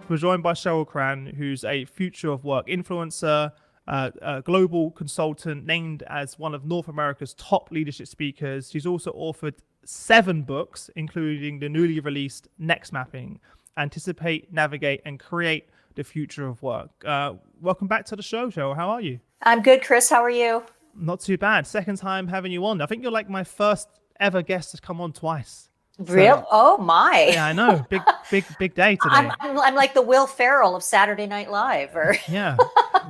We're joined by Cheryl Cran, who's a future of work influencer, a global consultant named as one of North America's top leadership speakers. She's also authored 7 books, including the newly released NextMapping, Anticipate, Navigate, and Create the Future of Work. Welcome back to the show, Cheryl. How are you? I'm good, Chris. How are you? Not too bad. Second time having you on. I think you're like my first ever guest to come on twice. Real? So, oh my! Yeah, I know. Big day today. I'm like the Will Ferrell of Saturday Night Live. Yeah.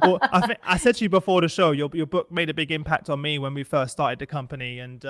Well, I said to you before the show, your book made a big impact on me when we first started the company, and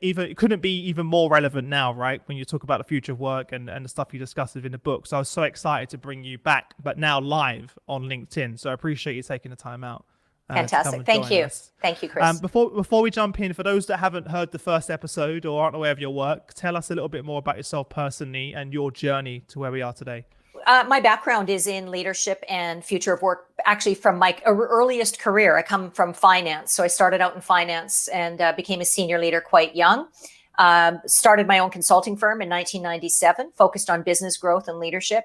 even it couldn't be even more relevant now, right? When you talk about the future of work and the stuff you discussed within the book. So I was so excited to bring you back, but now live on LinkedIn. So I appreciate you taking the time out. Fantastic. Thank you. Thank you, Chris. Before we jump in, for those that haven't heard the first episode or aren't aware of your work, tell us a little bit more about yourself personally and your journey to where we are today. My background is in leadership and future of work. Actually, from my earliest career, I come from finance. So I started out in finance and became a senior leader quite young. Started my own consulting firm in 1997, focused on business growth and leadership.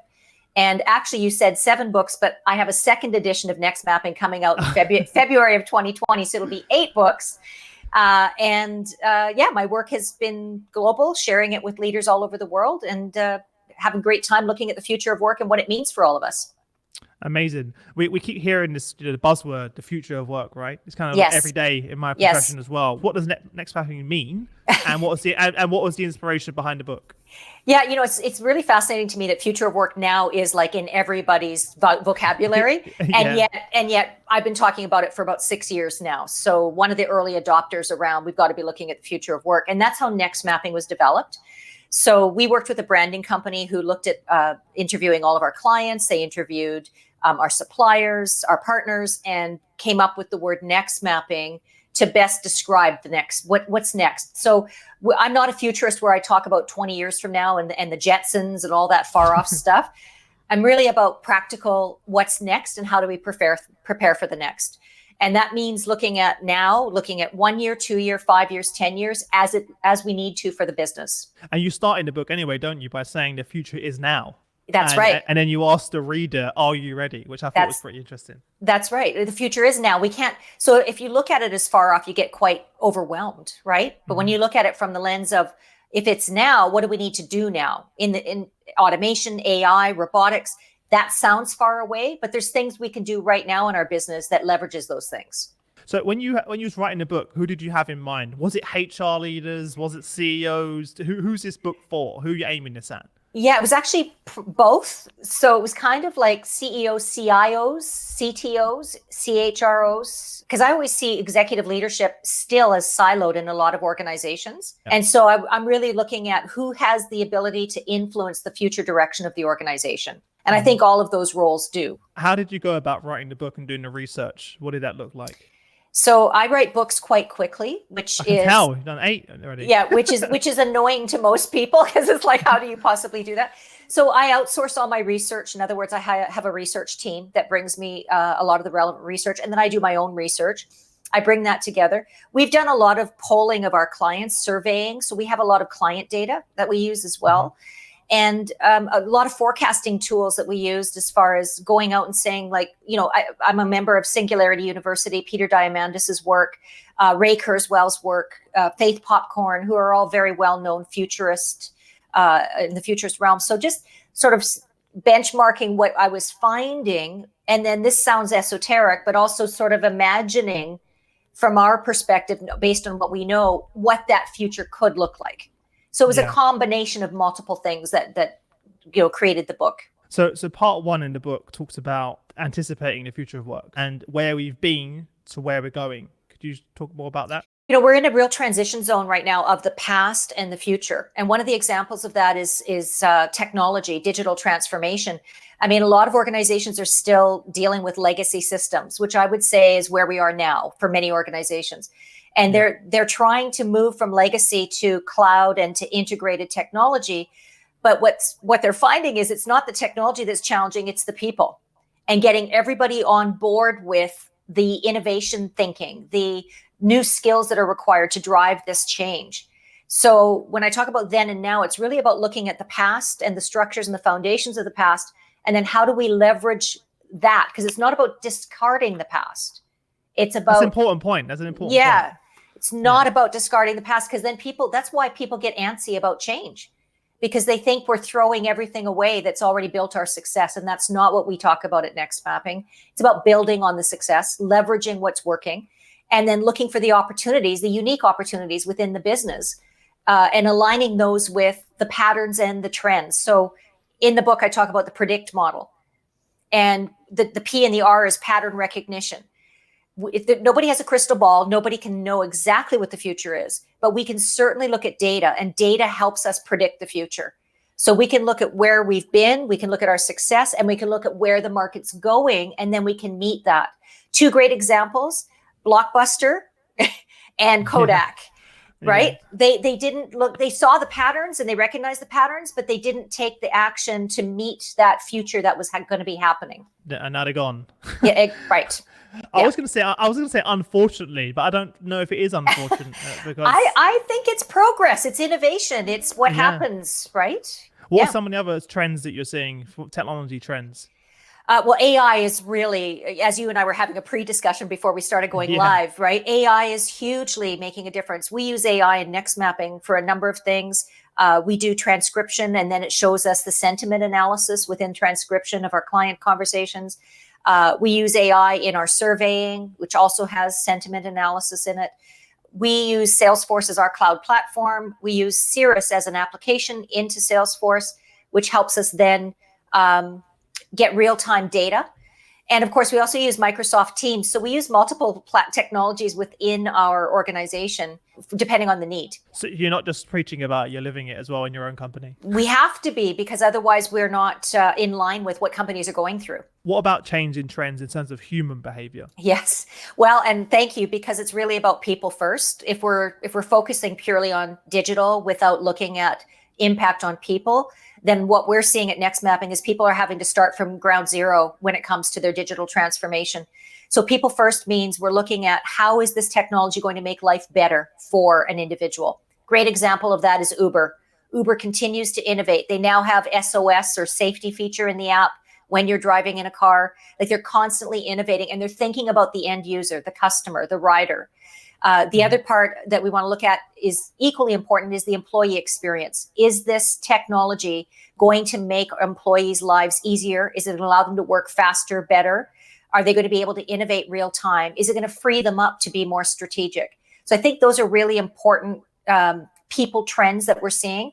And actually, you said 7 books, but I have a second edition of NextMapping coming out in February of 2020. So it'll be 8 books. My work has been global, sharing it with leaders all over the world and having a great time looking at the future of work and what it means for all of us. Amazing. We keep hearing this, the buzzword, the future of work, right? It's kind of like every day in my profession as well. What does NextMapping mean? And what was the inspiration behind the book? Yeah, it's really fascinating to me that future of work now is like in everybody's vocabulary. And yet I've been talking about it for about 6 years now. So one of the early adopters around, we've got to be looking at the future of work. And that's how NextMapping was developed. So we worked with a branding company who looked at interviewing all of our clients. They interviewed our suppliers, our partners, and came up with the word NextMapping to best describe the next, what's next. So I'm not a futurist where I talk about 20 years from now and the Jetsons and all that far off stuff. I'm really about practical what's next and how do we prepare for the next. And that means looking at 1 year, 2 year, 5 years, 10 years as we need to for the business. And you start in the book anyway, don't you, by saying the future is now. That's right. And then you ask the reader, are you ready? Which I thought was pretty interesting. That's right. The future is now. We can't. So if you look at it as far off, you get quite overwhelmed, right? But when you look at it from the lens of, if it's now, what do we need to do now in automation, AI, robotics? That sounds far away, but there's things we can do right now in our business that leverages those things. So when you was writing the book, who did you have in mind? Was it HR leaders? Was it CEOs? Who's this book for? Who are you aiming this at? Yeah, it was actually both. So it was kind of like CEOs, CIOs, CTOs, CHROs, because I always see executive leadership still as siloed in a lot of organizations. Yeah. And so I'm really looking at who has the ability to influence the future direction of the organization. And I think all of those roles do. How did you go about writing the book and doing the research? What did that look like? So I write books quite quickly, which is tell you've done 8 already. Yeah, which is annoying to most people because it's like, how do you possibly do that? So I outsource all my research. In other words, I have a research team that brings me a lot of the relevant research, and then I do my own research. I bring that together. We've done a lot of polling of our clients, surveying. So we have a lot of client data that we use as well. And a lot of forecasting tools that we used as far as going out and saying, like, I'm a member of Singularity University, Peter Diamandis's work, Ray Kurzweil's work, Faith Popcorn, who are all very well-known futurists in the futurist realm. So just sort of benchmarking what I was finding. And then this sounds esoteric, but also sort of imagining from our perspective, based on what we know, what that future could look like. So it was a combination of multiple things that created the book. So part 1 in the book talks about anticipating the future of work and where we've been to where we're going. Could you talk more about that? We're in a real transition zone right now of the past and the future. And one of the examples of that is technology, digital transformation. I mean, a lot of organizations are still dealing with legacy systems, which I would say is where we are now for many organizations. And they're trying to move from legacy to cloud and to integrated technology. But what they're finding is it's not the technology that's challenging, it's the people. And getting everybody on board with the innovation thinking, the new skills that are required to drive this change. So when I talk about then and now, it's really about looking at the past and the structures and the foundations of the past And then how do we leverage that? Because it's not about discarding the past. It's about— That's an important point. That's an important point. It's not about discarding the past, because then that's why people get antsy about change, because they think we're throwing everything away that's already built our success. And that's not what we talk about at NextMapping. It's about building on the success, leveraging what's working, and then looking for the opportunities, the unique opportunities within the business, and aligning those with the patterns and the trends. So in the book, I talk about the predict model, and the P and the R is pattern recognition. Nobody has a crystal ball. Nobody can know exactly what the future is, but we can certainly look at data, and data helps us predict the future. So we can look at where we've been, we can look at our success, and we can look at where the market's going, and then we can meet that. Two great examples, Blockbuster and Kodak, right? They didn't look, they saw the patterns and they recognized the patterns, but they didn't take the action to meet that future that was going to be happening. And now they're gone. Right. I was going to say unfortunately, but I don't know if it is unfortunate because I think it's progress, it's innovation, it's what happens, right? What are some of the other trends that you're seeing, technology trends? Well, AI is really, as you and I were having a pre-discussion before we started going live, right? AI is hugely making a difference. We use AI in NextMapping for a number of things. We do transcription, and then it shows us the sentiment analysis within transcription of our client conversations. We use AI in our surveying, which also has sentiment analysis in it. We use Salesforce as our cloud platform. We use Cirrus as an application into Salesforce, which helps us then get real-time data. And of course, we also use Microsoft Teams. So we use multiple technologies within our organization, depending on the need. So you're not just preaching about it, you're living it as well in your own company. We have to be, because otherwise we're not in line with what companies are going through. What about change in trends in terms of human behavior? Yes. Well, and thank you, because it's really about people first. If we're focusing purely on digital without looking at impact on people, then what we're seeing at NextMapping is people are having to start from ground zero when it comes to their digital transformation. So people first means we're looking at how is this technology going to make life better for an individual. Great example of that is Uber. Uber continues to innovate. They now have SOS, or safety feature, in the app when you're driving in a car. Like, they're constantly innovating, and they're thinking about the end user, the customer, the rider. The other part that we want to look at is equally important, is the employee experience. Is this technology going to make employees' lives easier? Is it going to allow them to work faster, better? Are they going to be able to innovate real time? Is it going to free them up to be more strategic? So I think those are really important people trends that we're seeing.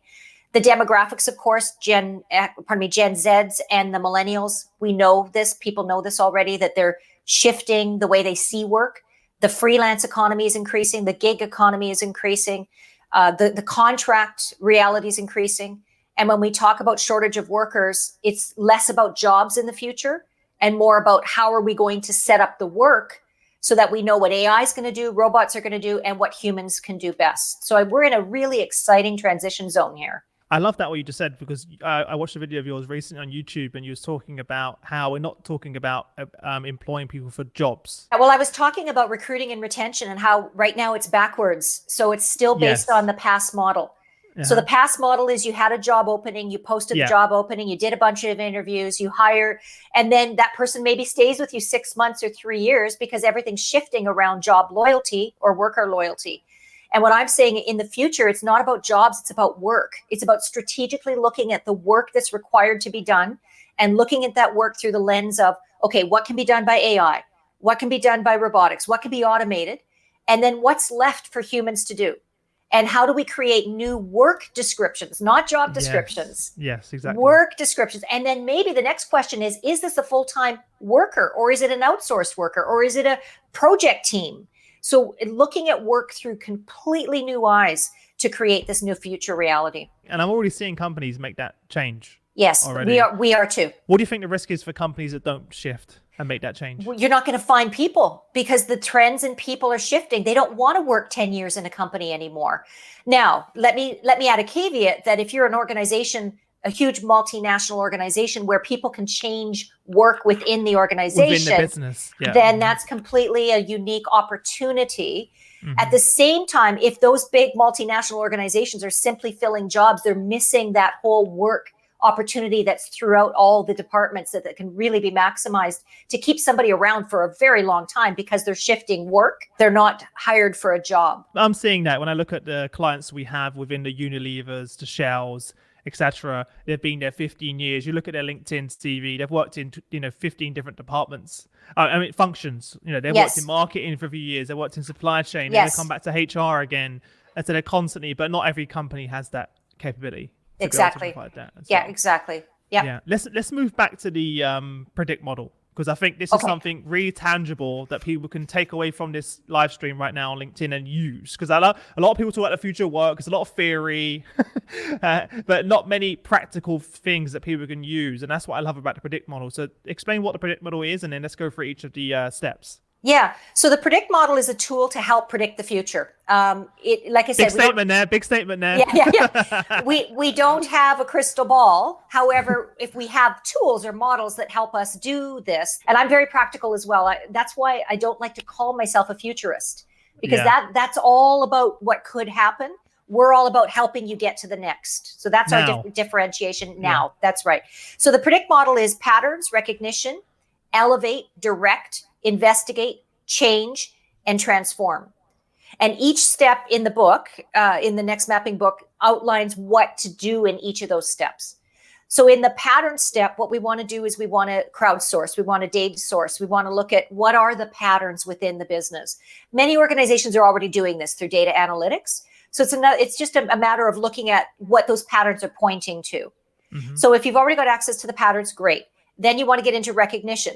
The demographics, of course, Gen Zs and the millennials, we know this, people know this already, that they're shifting the way they see work. The freelance economy is increasing. The gig economy is increasing. The contract reality is increasing. And when we talk about shortage of workers, it's less about jobs in the future and more about how are we going to set up the work so that we know what AI is going to do, robots are going to do, and what humans can do best. So we're in a really exciting transition zone here. I love that what you just said, because I watched a video of yours recently on YouTube, and you was talking about how we're not talking about employing people for jobs. Well, I was talking about recruiting and retention, and how right now it's backwards. So it's still based on the past model. So the past model is you had a job opening, you posted the job opening, you did a bunch of interviews, you hire, and then that person maybe stays with you 6 months or 3 years, because everything's shifting around job loyalty or worker loyalty. And what I'm saying, in the future, it's not about jobs, it's about work. It's about strategically looking at the work that's required to be done, and looking at that work through the lens of, okay, what can be done by AI? What can be done by robotics? What can be automated? And then what's left for humans to do? And how do we create new work descriptions, not job descriptions? Yes, exactly. Work descriptions. And then maybe the next question is this a full-time worker, or is it an outsourced worker, or is it a project team? So looking at work through completely new eyes to create this new future reality. And I'm already seeing companies make that change. Yes, already. We are too. What do you think the risk is for companies that don't shift and make that change? Well, you're not going to find people, because the trends and people are shifting. They don't want to work 10 years in a company anymore. Now, let me add a caveat that if you're an organization, a huge multinational organization where people can change work within the organization, within the business, then that's completely a unique opportunity. At the same time, if those big multinational organizations are simply filling jobs, they're missing that whole work opportunity that's throughout all the departments that can really be maximized to keep somebody around for a very long time because they're shifting work. They're not hired for a job. I'm seeing that when I look at the clients we have within the Unilevers, the Shells, etc. They've been there 15 years. You look at their LinkedIn CV, they've worked in 15 different departments. I mean functions. They've worked in marketing for a few years. They worked in supply chain. They come back to HR again. And so they're constantly, but not every company has that capability. Exactly. Exactly. Yeah. Let's move back to the predict model, because I think this is something really tangible that people can take away from this live stream right now on LinkedIn and use. Because a lot of people talk about the future of work. There's a lot of theory, but not many practical things that people can use. And that's what I love about the predict model. So explain what the predict model is, and then let's go through each of the steps. Yeah. So the predict model is a tool to help predict the future. Like I said, big statement there. Yeah. We don't have a crystal ball. However, if we have tools or models that help us do this, and I'm very practical as well. That's why I don't like to call myself a futurist, because that's all about what could happen. We're all about helping you get to the next. So that's our differentiation now. That's right. So the predict model is patterns, recognition, elevate, direct, investigate, change, and transform. And each step in the book, in the NextMapping book, outlines what to do in each of those steps. So in the pattern step, what we want to do is we want to crowdsource, we want to data source, we want to look at what are the patterns within the business. Many organizations are already doing this through data analytics. So it's just a matter of looking at what those patterns are pointing to. Mm-hmm. So if you've already got access to the patterns, great. Then you want to get into recognition.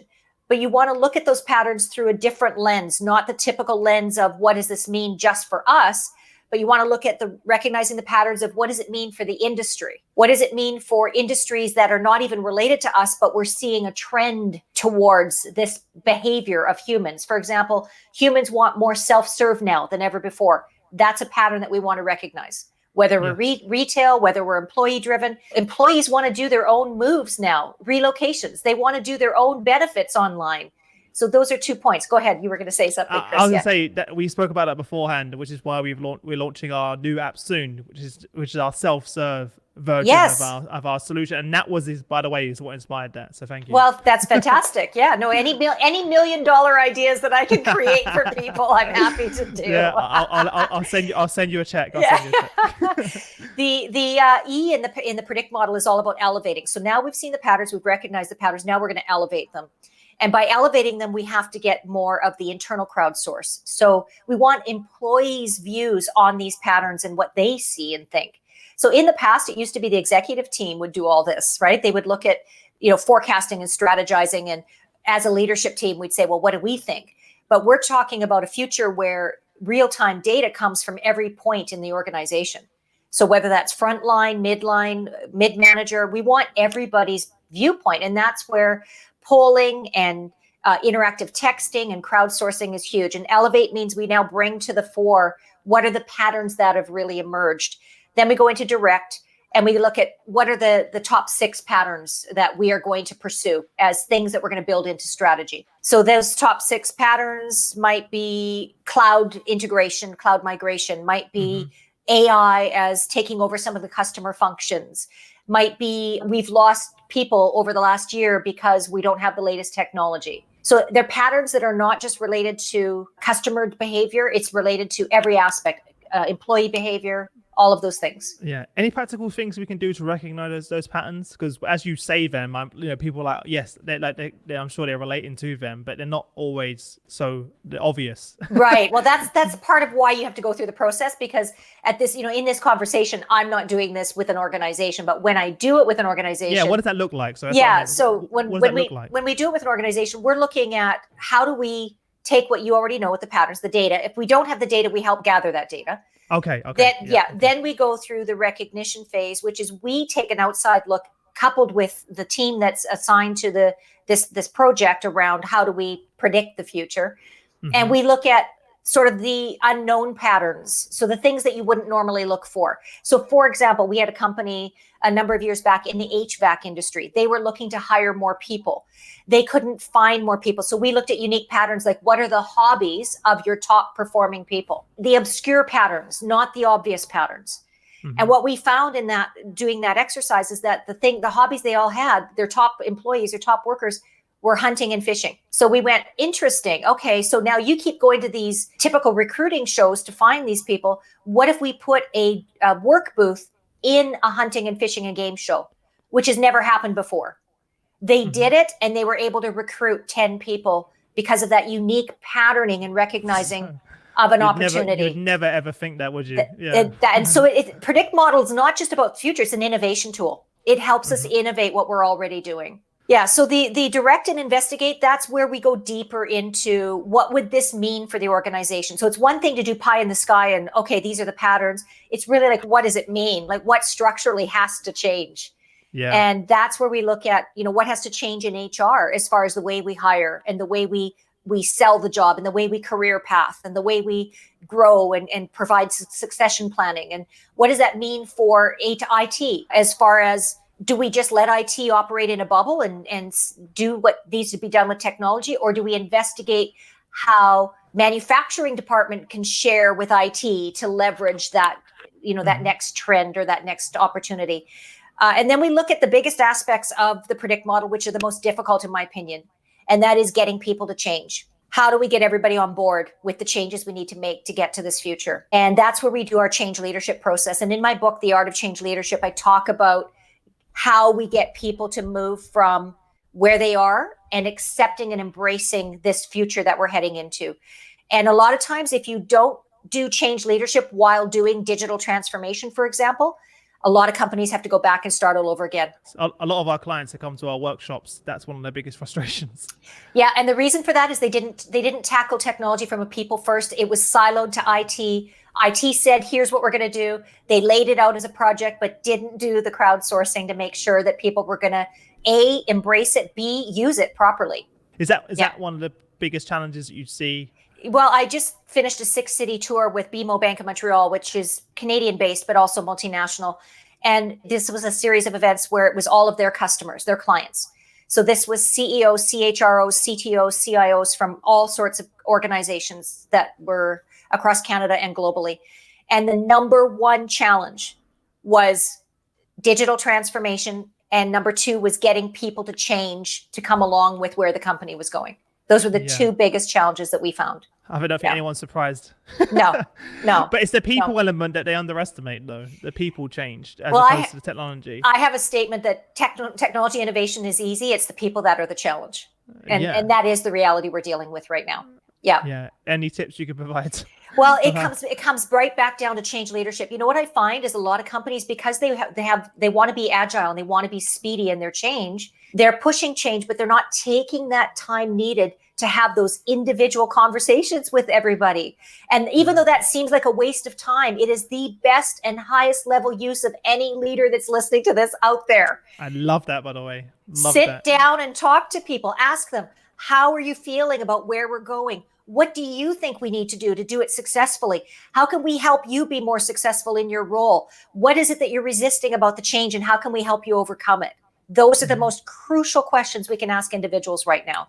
But you want to look at those patterns through a different lens, not the typical lens of what does this mean just for us, but you want to look at recognizing the patterns of what does it mean for the industry? What does it mean for industries that are not even related to us, but we're seeing a trend towards this behavior of humans? For example, humans want more self-serve now than ever before. That's a pattern that we want to recognize. Whether we're retail, whether we're employee driven, employees want to do their own moves now, relocations. They want to do their own benefits online. So those are 2 points. Go ahead. You were going to say something, Chris. I was going to say that we spoke about that beforehand, which is why we're launching our new app soon, which is our self-serve version of our solution. And that by the way, is what inspired that. So thank you. Well, that's fantastic. Yeah, no, any $1 million ideas that I can create for people, I'm happy to do. Yeah, I'll send you a check. The E in the predict model is all about elevating. So now we've seen the patterns, we've recognized the patterns. Now we're going to elevate them. And by elevating them, we have to get more of the internal crowdsource. So we want employees' views on these patterns and what they see and think. So in the past, it used to be the executive team would do all this, right? They would look at, forecasting and strategizing. And as a leadership team, we'd say, well, what do we think? But we're talking about a future where real-time data comes from every point in the organization. So whether that's frontline, midline, mid-manager, we want everybody's viewpoint. And that's where polling and interactive texting and crowdsourcing is huge. And elevate means we now bring to the fore what are the patterns that have really emerged. Then we go into direct and we look at what are the top 6 patterns that we are going to pursue as things that we're going to build into strategy. So those top 6 patterns might be cloud integration, cloud migration, might be AI as taking over some of the customer functions, might be we've lost people over the last year because we don't have the latest technology. So they're patterns that are not just related to customer behavior, it's related to every aspect, employee behavior, all of those things. Yeah. Any practical things we can do to recognize those patterns? Because as you say them, people are like, yes, I'm sure they're relating to them, but they're not always so obvious. Right. Well, that's part of why you have to go through the process, because at this, in this conversation, I'm not doing this with an organization, but when I do it with an organization. Yeah. What does that look like? So when we do it with an organization, we're looking at how do we take what you already know with the patterns, the data. If we don't have the data, we help gather that data. Okay. Then we go through the recognition phase, which is we take an outside look coupled with the team that's assigned to this project around how do we predict the future. Mm-hmm. And we look at sort of the unknown patterns. So the things that you wouldn't normally look for. So for example, we had a company a number of years back in the HVAC industry. They were looking to hire more people. They couldn't find more people. So we looked at unique patterns like what are the hobbies of your top performing people? The obscure patterns, not the obvious patterns. And what we found in that doing that exercise is that the hobbies they all had, their top employees, their top workers, were hunting and fishing. So we went, interesting. Okay, so now you keep going to these typical recruiting shows to find these people. What if we put a work booth in a hunting and fishing and game show, which has never happened before? They did it, and they were able to recruit 10 people because of that unique patterning and recognizing of an opportunity. You'd never ever think that, would you? And so predict model is not just about the future, it's an innovation tool. It helps us innovate what we're already doing. Yeah, so the direct and investigate, that's where we go deeper into what would this mean for the organization. So it's one thing to do pie in the sky and, okay, these are the patterns. It's really like, what does it mean? Like, what structurally has to change? Yeah. And that's where we look at, what has to change in HR as far as the way we hire and the way we sell the job and the way we career path and the way we grow and provide succession planning. And what does that mean for IT as far as, do we just let IT operate in a bubble and do what needs to be done with technology? Or do we investigate how manufacturing department can share with IT to leverage that, that next trend or that next opportunity? And then we look at the biggest aspects of the predict model, which are the most difficult in my opinion. And that is getting people to change. How do we get everybody on board with the changes we need to make to get to this future? And that's where we do our change leadership process. And in my book, The Art of Change Leadership, I talk about how we get people to move from where they are and accepting and embracing this future that we're heading into. And a lot of times, if you don't do change leadership while doing digital transformation, for example, a lot of companies have to go back and start all over again. A lot of our clients that come to our workshops, that's one of their biggest frustrations. Yeah, and the reason for that is they didn't tackle technology from a people first. It was siloed to IT. IT said, here's what we're going to do. They laid it out as a project, but didn't do the crowdsourcing to make sure that people were going to A, embrace it, B, use it properly. Is that one of the biggest challenges that you see? Well, I just finished a 6-city tour with BMO Bank of Montreal, which is Canadian-based, but also multinational. And this was a series of events where it was all of their customers, their clients. So this was CEOs, CHROs, CTOs, CIOs from all sorts of organizations that were across Canada and globally. And the number one challenge was digital transformation. And number two was getting people to change to come along with where the company was going. Those were the two biggest challenges that we found. I don't think anyone's surprised. No. But it's the people element that they underestimate, though. The people changed as opposed to the technology. I have a statement that technology innovation is easy. It's the people that are the challenge. And that is the reality we're dealing with right now. Yeah. Yeah. Any tips you could provide? Well, it comes right back down to change leadership. You know what I find is a lot of companies, because they want to be agile and they want to be speedy in their change, they're pushing change, but they're not taking that time needed to have those individual conversations with everybody. And even though that seems like a waste of time, it is the best and highest level use of any leader that's listening to this out there. I love that, by the way. Sit down and talk to people. Ask them, how are you feeling about where we're going? What do you think we need to do it successfully? How can we help you be more successful in your role? What is it that you're resisting about the change, and how can we help you overcome it? Those are the most crucial questions we can ask individuals right now.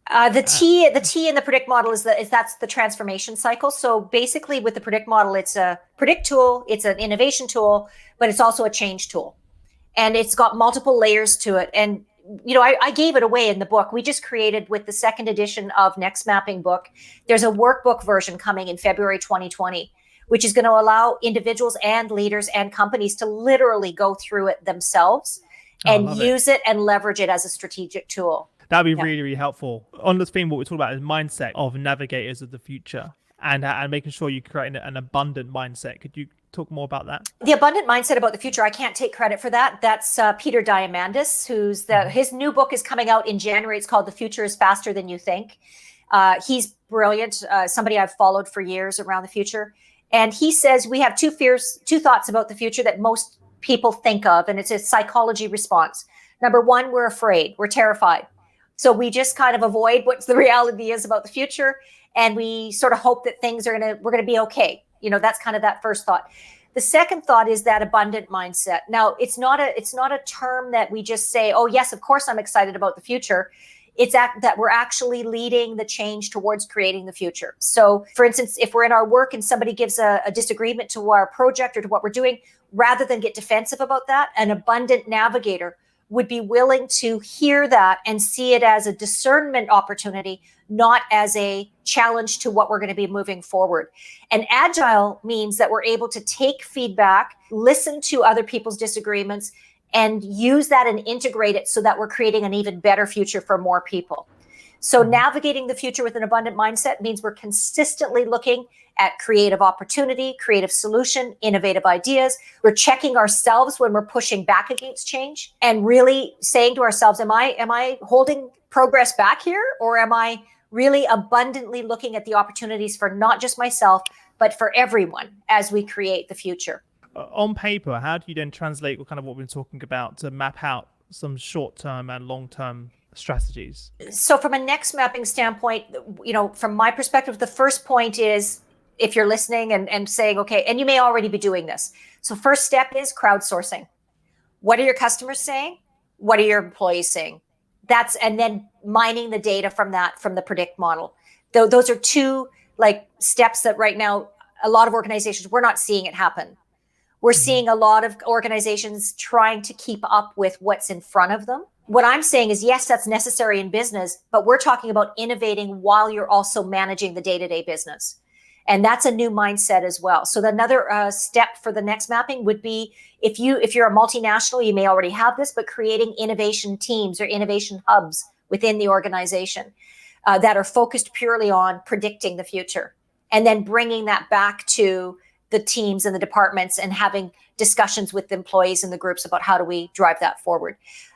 The T in the predict model that's the transformation cycle. So basically with the predict model, it's a predict tool, it's an innovation tool, but it's also a change tool. And it's got multiple layers to it. And I gave it away in the book. We just created, with the second edition of NextMapping book, there's a workbook version coming in February 2020, which is going to allow individuals and leaders and companies to literally go through it themselves and use it and leverage it as a strategic tool. That'd be really, really helpful. On this theme, what we're talking about is mindset of navigators of the future and making sure you create an abundant mindset. Could you talk more about that? The abundant mindset about the future, I can't take credit for that. That's Peter Diamandis, his new book is coming out in January. It's called The Future is Faster Than You Think. He's brilliant, somebody I've followed for years around the future. And he says we have two thoughts about the future that most people think of, and it's a psychology response. Number one, we're afraid, we're terrified. So we just kind of avoid what the reality is about the future, and we sort of hope that we're going to be okay. That's kind of that first thought. The second thought is that abundant mindset. Now, it's not a term that we just say, oh yes, of course I'm excited about the future. It's that we're actually leading the change towards creating the future. So for instance, if we're in our work and somebody gives a disagreement to our project or to what we're doing, rather than get defensive about that, an abundant navigator would be willing to hear that and see it as a discernment opportunity, not as a challenge to what we're going to be moving forward. And agile means that we're able to take feedback, listen to other people's disagreements, and use that and integrate it so that we're creating an even better future for more people. So navigating the future with an abundant mindset means we're consistently looking at creative opportunity, creative solution, innovative ideas. We're checking ourselves when we're pushing back against change and really saying to ourselves, am I holding progress back here? Or am I really abundantly looking at the opportunities for not just myself, but for everyone as we create the future? On paper, how do you then translate what we've been talking about to map out some short-term and long-term strategies? So from a NextMapping standpoint, from my perspective, the first point is, if you're listening and saying, okay, and you may already be doing this. So first step is crowdsourcing. What are your customers saying? What are your employees saying? And then mining the data from the predict model. Those are two steps that right now, a lot of organizations, we're not seeing it happen. We're seeing a lot of organizations trying to keep up with what's in front of them. What I'm saying is, yes, that's necessary in business, but we're talking about innovating while you're also managing the day-to-day business. And that's a new mindset as well. So another step for the NextMapping would be, if you're a multinational, you may already have this, but creating innovation teams or innovation hubs within the organization that are focused purely on predicting the future, and then bringing that back to the teams and the departments and having discussions with the employees and the groups about how do we drive that forward.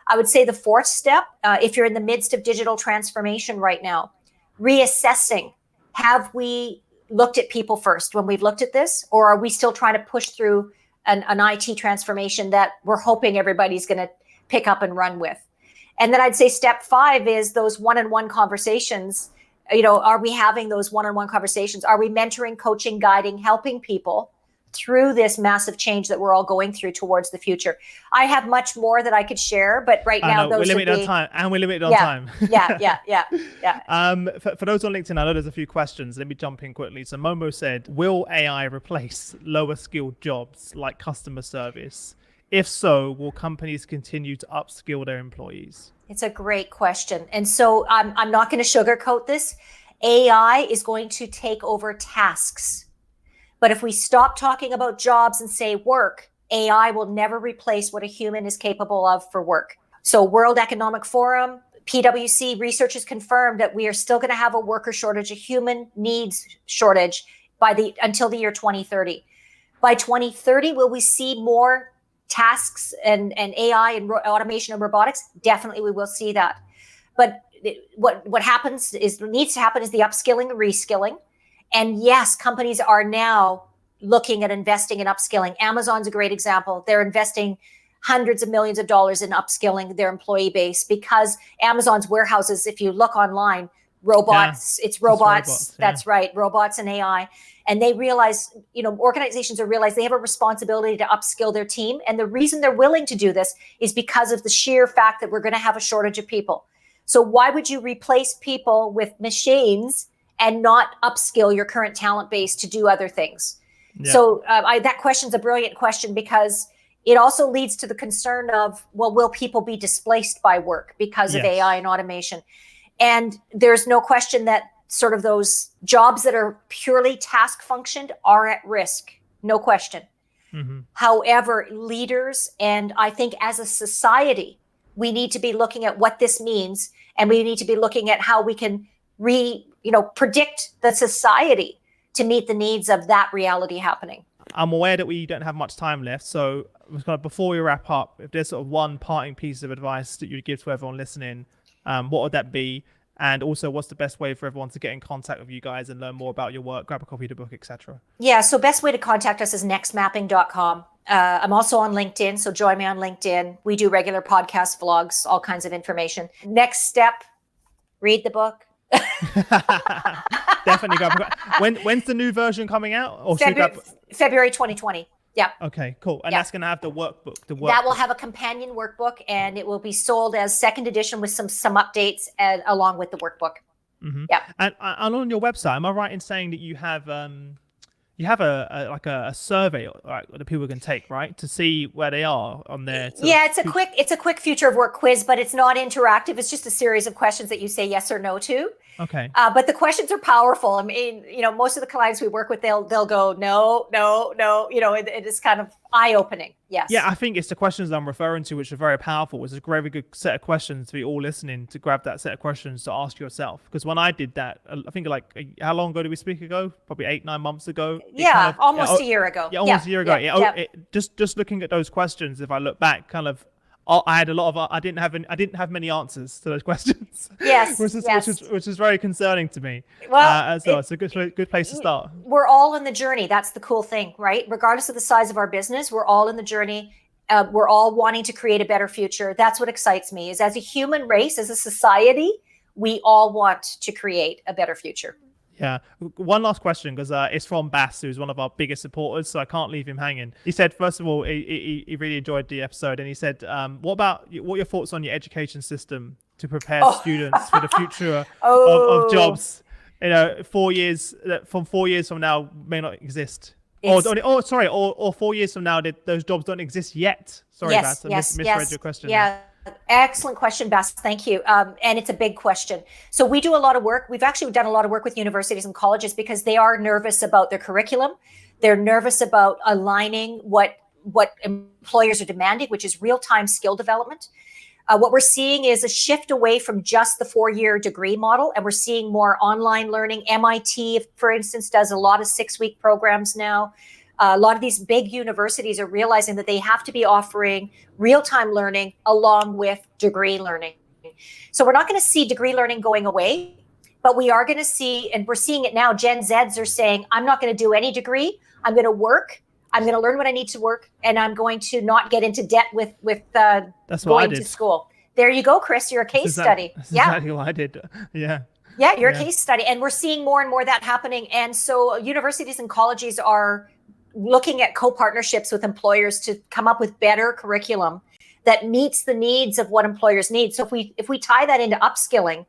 I would say the fourth step, if you're in the midst of digital transformation right now, reassessing, have we looked at people first when we've looked at this, or are we still trying to push through an IT transformation that we're hoping everybody's going to pick up and run with? And then I'd say step 5 is those one-on-one conversations. Are we having those one-on-one conversations? Are we mentoring, coaching, guiding, helping people through this massive change that we're all going through towards the future? I have much more that I could share, but right now those we're limited on time, and we're limited on time. Yeah. For those on LinkedIn, I know there's a few questions. Let me jump in quickly. So Momo said, will AI replace lower skilled jobs like customer service? If so, will companies continue to upskill their employees? It's a great question. And so I'm not going to sugarcoat this. AI is going to take over tasks. But if we stop talking about jobs and say work, AI will never replace what a human is capable of for work. So World Economic Forum, PwC research has confirmed that we are still going to have a worker shortage, a human needs shortage until the year 2030. By 2030, will we see more tasks and AI and automation and robotics? Definitely we will see that. But what needs to happen is the upskilling and reskilling. And yes, companies are now looking at investing in upskilling. Amazon's a great example. They're investing hundreds of millions of dollars in upskilling their employee base, because Amazon's warehouses, if you look online, robots, it's robots. That's right, robots and AI. And they realize, organizations realize they have a responsibility to upskill their team. And the reason they're willing to do this is because of the sheer fact that we're going to have a shortage of people. So why would you replace people with machines and not upskill your current talent base to do other things? Yeah. So that question's a brilliant question, because it also leads to the concern of, well, will people be displaced by work because of AI and automation? And there's no question that sort of those jobs that are purely task functioned are at risk, no question. Mm-hmm. However, leaders, and I think as a society, we need to be looking at what this means, and we need to be looking at how we can predict the society to meet the needs of that reality happening. I'm aware that we don't have much time left, so before we wrap up, if there's sort of one parting piece of advice that you'd give to everyone listening, what would that be? And also, what's the best way for everyone to get in contact with you guys and learn more about your work, grab a copy of the book, etc.? Yeah, so best way to contact us is nextmapping.com. I'm also on LinkedIn, so join me on LinkedIn. We do regular podcasts, vlogs, all kinds of information. Next step, read the book. Definitely. When's the new version coming out? Or February 2020. Yeah. Okay, cool. And that's going to have the workbook. That will have a companion workbook, and it will be sold as second edition with some updates along with the workbook. Mm-hmm. Yeah. And on your website, am I right in saying that you have a survey, right, that people can take, right, to see where they are on their it's a quick future of work quiz, but it's not interactive. It's just a series of questions that you say yes or no to. Okay. But the questions are powerful. I mean, most of the clients we work with, they'll go no, no, no. It is kind of eye-opening. Yes. Yeah, I think it's the questions I'm referring to, which are very powerful. It's a very good set of questions to be all listening to grab that set of questions to ask yourself. Because when I did that, I think how long ago did we speak ago? Probably 8-9 months ago. Yeah, almost a year ago. Yeah, almost a year ago. Just looking at those questions, if I look back, kind of, I had a lot of. I didn't have many answers to those questions. Yes, which is very concerning to me. Well, it's a good place to start. We're all in the journey. That's the cool thing, right? Regardless of the size of our business, we're all in the journey. We're all wanting to create a better future. That's what excites me. Is as a human race, as a society, we all want to create a better future. Yeah. One last question, because it's from Bass, who's one of our biggest supporters, so I can't leave him hanging. He said, first of all, he really enjoyed the episode, and he said, what are your thoughts on your education system to prepare students for the future of jobs? 4 years from now may not exist. Or 4 years from now, those jobs don't exist yet. Sorry, Bass, I misread your question. Yeah. Excellent question, Bass. Thank you. And it's a big question. So we do a lot of work. We've actually done a lot of work with universities and colleges because they are nervous about their curriculum. They're nervous about aligning what employers are demanding, which is real-time skill development. What we're seeing is a shift away from just the 4-year degree model, and we're seeing more online learning. MIT, for instance, does a lot of 6-week programs now. A lot of these big universities are realizing that they have to be offering real-time learning along with degree learning. So we're not going to see degree learning going away, but we are going to see, and we're seeing it now, Gen Zs are saying, I'm not going to do any degree. I'm going to work. I'm going to learn what I need to work, and I'm going to not get into debt with going to school. There you go, Chris. You're a case study. That's exactly what I did. Yeah. Yeah, you're a case study. And we're seeing more and more that happening. And so universities and colleges are looking at co-partnerships with employers to come up with better curriculum that meets the needs of what employers need. So if we tie that into upskilling,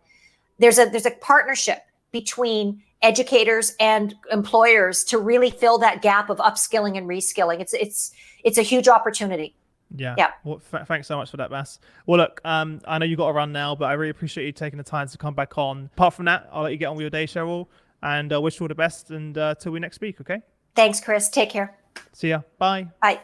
there's a partnership between educators and employers to really fill that gap of upskilling and reskilling. It's a huge opportunity. Yeah. Well, thanks so much for that, Bass. Well, look, I know you got to run now, but I really appreciate you taking the time to come back on. Apart from that, I'll let you get on with your day, Cheryl, and wish you all the best. And till we next speak, okay? Thanks, Chris. Take care. See ya. Bye. Bye.